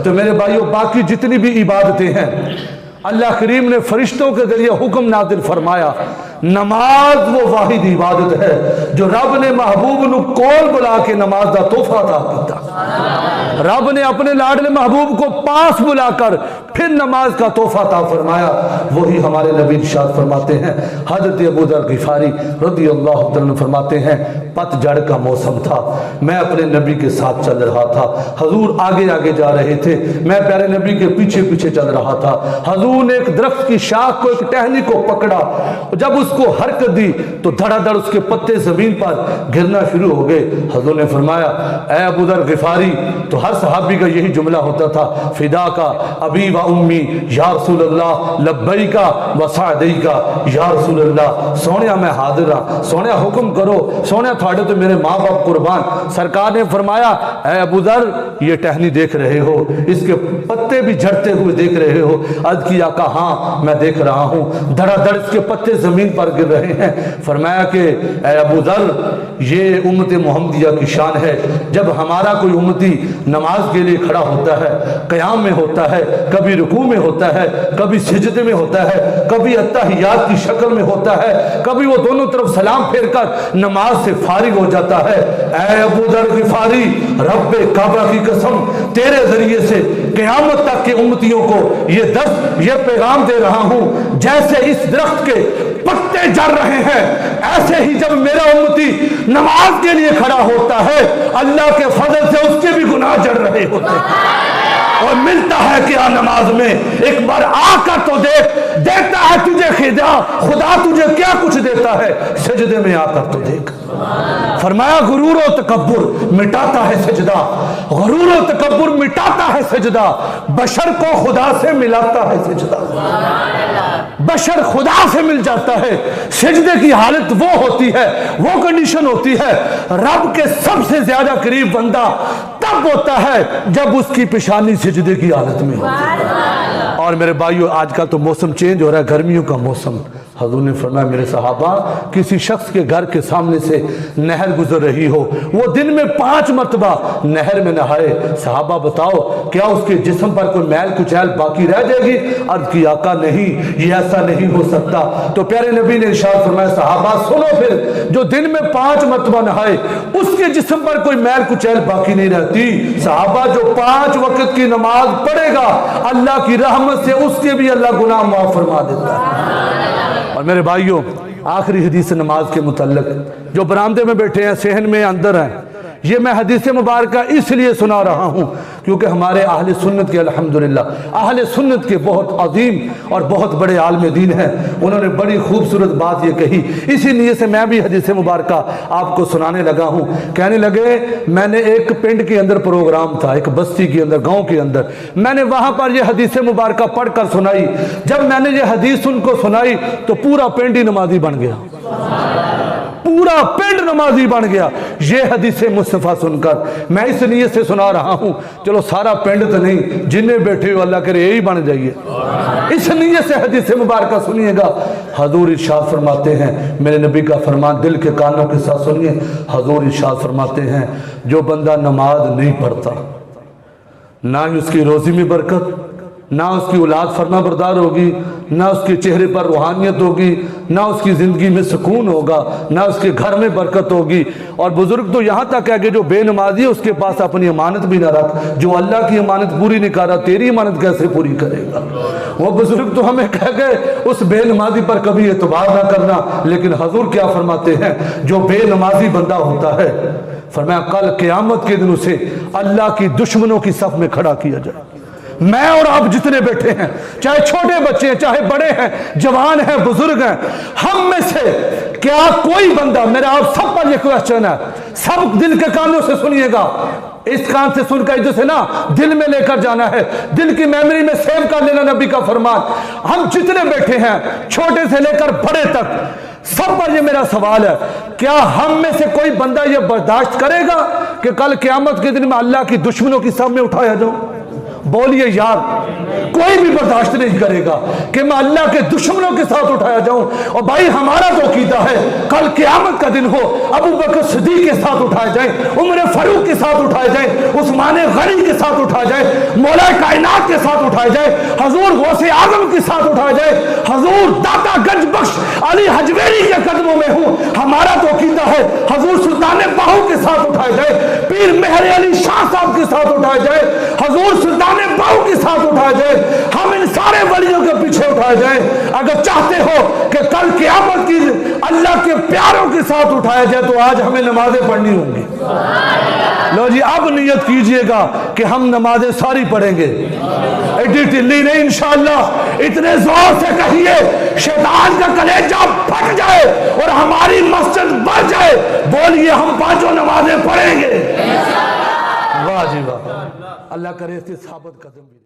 तो मेरे भाइयों बाकी जितनी भी इबादतें हैं अल्लाह करीम ने फरिश्तों के जरिए हुक्म नादिल फरमाया, नमाज वो वाहिद इबादत है जो रब ने महबूब नू कोल बुला के नमाज का तोहफा अता किया। रब ने अपने लाडले महबूब को पास बुलाकर फिर नमाज का तोहफा अता फरमाया। वही हमारे नबी इरशाद फरमाते हैं, हज़रत अबू ज़र ग़िफ़ारी रज़ियल्लाहु तआला अन्हु फरमाते हैं, पतझड़ का मौसम था, मैं अपने नबी के साथ चल रहा था, हजूर आगे आगे जा रहे थे, मैं प्यारे नबी के पीछे पीछे चल रहा था। हजूर ने एक दरख्त की शाख को, एक टहनी को पकड़ा, जब उसको हरकत दी तो धड़ाधड़ उसके पत्ते जमीन पर गिरना शुरू हो गए। हजूर ने फरमाया, ऐ अबू ज़र ग़िफ़ारी, तो हर सहाबी का यही जुमला होता था, फिदा का अबी व उम्मी या रसूल अल्लाह, लब्बैका व सअदैका या रसूल अल्लाह। सोनिया मैं हाजिर हाँ, सोनिया हुक्म करो, सोनिया थाड़े तो मेरे माँ बाप कुर्बान। सरकार ने फरमाया, ऐ अबू ज़र, ये टहनी देख रहे हो, इसके पत्ते भी झड़ते हुए देख रहे हो? अर्ज़ किया, कहा हाँ मैं देख रहा हूँ, धड़ाधड़ इसके पत्ते जमीन पर गिर रहे हैं। फरमाया कि ऐ अबू ज़र, ये उम्मत मुहम्मदिया की शान है, जब हमारा कोई उम्मती नमाज के लिए खड़ा होता है, क़याम में होता है, कभी रुकू में होता है, कभी सिजदे में होता है, कभी अत्तहियात की शक्ल में होता है, कभी वो दोनों तरफ सलाम फेर कर नमाज से फारिग हो जाता है। ऐ अबू ज़र ग़िफ़ारी, रब्बे काबा की कसम, तेरे जरिए से क़यामत तक के उम्मतियों को ये पैगाम दे रहा हूँ, जैसे इस दरख्त के पत्ते जल रहे हैं, ऐसे ही जब मेरा उम्मती नमाज के लिए खड़ा होता है, अल्लाह के फजल से उसके भी गुनाह जल रहे होते हैं। और मिलता है क्या नमाज में? एक बार आकर तो देख, देता है तुझे खुदा तुझे क्या कुछ देता है, सजदे में आकर तो देख। फरमाया, गुरूर और तकब्बुर मिटाता है सजदा, गुरूर और तकब्बुर मिटाता है सजदा, बशर को खुदा से मिलाता है सजदा। बशर खुदा से मिल जाता है। सजदे की हालत वो होती है, वो कंडीशन होती है, रब के सबसे ज्यादा करीब बंदा तब होता है जब उसकी पेशानी सजदे की हालत में होती है। और मेरे भाइयों, आजकल तो मौसम चेंज हो रहा है, गर्मियों का मौसम। हजूर ने फरमाया, मेरे सहाबा, किसी शख्स के घर के सामने से नहर गुजर रही हो, वो दिन में 5 मरतबा नहर में नहाए, सहाबा बताओ क्या उसके जिस्म पर कोई मैल कुचैल बाकी रह जाएगी? अर्ज की, आका नहीं, ये ऐसा नहीं हो सकता। तो प्यारे नबी ने इरशाद फरमाया, सहाबा सुनो फिर, जो दिन में 5 मरतबा नहाए उसके जिस्म पर कोई मैल कुचैल बाकी नहीं रहती। सहाबा, जो 5 वक्त की नमाज पढ़ेगा, अल्लाह की रहमत से उसके भी अल्लाह गुनाह माफ फरमा देता है। और मेरे भाइयों, आखिरी हदीस नमाज के मुतल्लिक, जो बरामदे में बैठे हैं, सहन में अंदर हैं, ये मैं हदीस मुबारक इसलिए सुना रहा हूँ क्योंकि हमारे अहले सुन्नत के, अल्हम्दुलिल्लाह अहले सुन्नत के बहुत अजीम और बहुत बड़े आलिम दीन हैं, उन्होंने बड़ी खूबसूरत बात ये कही। इसी नीयत से मैं भी हदीस मुबारक आपको सुनाने लगा हूँ। कहने लगे, मैंने एक पिंड के अंदर प्रोग्राम था, एक बस्ती के अंदर, गाँव के अंदर, मैंने वहाँ पर यह हदीस मुबारक पढ़ कर सुनाई। जब मैंने ये हदीस उनको सुनाई तो पूरा पिंड ही नमाजी बन गया, पूरा पिंड नमाजी बन गया। ये हदीस मुस्तफ़ा सुनकर मैं इस नीयत से सुना रहा हूँ, चलो सारा पिंड तो नहीं, जिन्हें बैठे हो अल्लाह करे यही बन जाइए, इस नीयत से हदीस मुबारक सुनिएगा। हजूर इरशाद फरमाते हैं, मेरे नबी का फरमान दिल के कानों के साथ सुनिए। हजूर इरशाद फरमाते हैं, जो बंदा नमाज नहीं पढ़ता, ना ही उसकी रोजी में बरकत, ना उसकी औलाद फरमा बरदार होगी, ना उसके चेहरे पर रूहानियत होगी, ना उसकी ज़िंदगी में सुकून होगा, ना उसके घर में बरकत होगी। और बुजुर्ग तो यहाँ तक है कि जो बेनमाजी है उसके पास अपनी अमानत भी ना रख, जो अल्लाह की अमानत पूरी नहीं कर रहा, तेरी अमानत कैसे पूरी करेगा? वो बुजुर्ग तो हमें कह गए उस बेनमाजी पर कभी एतबार ना करना। लेकिन हजूर क्या फरमाते हैं, जो बेनमाजी बंदा होता है, फरमाया कल क़यामत के दिन उसे अल्लाह की दुश्मनों की सफ में खड़ा किया जाए। मैं और आप जितने बैठे हैं, चाहे छोटे बच्चे हैं, चाहे बड़े हैं, जवान हैं, बुजुर्ग हैं, हम में से क्या कोई बंदा, मेरा आप सब पर यह क्वेश्चन है, सब दिल के कानों से सुनिएगा, इस कान से सुनकर इधर से ना दिल में लेकर जाना है, दिल की मेमोरी में सेव कर लेना नबी का फरमान। हम जितने बैठे हैं, छोटे से लेकर बड़े तक, सब पर ये मेरा सवाल है, क्या हम में से कोई बंदा ये बर्दाश्त करेगा कि कल क़यामत के दिन में अल्लाह की दुश्मनों की सब में उठाया जाऊं? बोलिए यार, कोई भी बर्दाश्त नहीं करेगा कि मैं अल्लाह के दुश्मनों के साथ उठाया जाऊं। और भाई हमारा तो अकीदा है, कल क़यामत का दिन हो, अबू बकर सिद्दीक़ के साथ उठाए जाए, उमर फारूक के साथ उठाए जाए, उस्मान गनी के साथ उठाए जाए, मौला पाक के साथ उठाया जाए, हजूर गौसे आजम के साथ उठाया जाए, हजूर दाता गंज बख्श अली हजवेरी के कदमों में हूं, हमारा तो अकीदा है हजूर सुल्तान बाहू के साथ उठाया जाए, पीर मेहर अली शाह साहब के साथ उठाया जाए, हजूर सुल्तान बाहू के साथ उठाया जाए, हम इन सारे वलियों के पीछे उठाया जाए। अगर चाहते हो कि कल क़यामत की अल्लाह के प्यारों के साथ उठाया जाए तो आज हमें नमाजें पढ़नी होंगी। लो जी, अब नियत कीजिएगा कि हम नमाजें सारी पढ़ेंगे, एडी टिल्ली नहीं, इंशाअल्लाह इतने जोर से कहिए शैतान का कलेजा फट जाए और हमारी मस्जिद बढ़ जाए। बोलिए हम पांचों नमाजें पढ़ेंगे। वाह जी वाह, अल्लाह करे साबित कदम भी।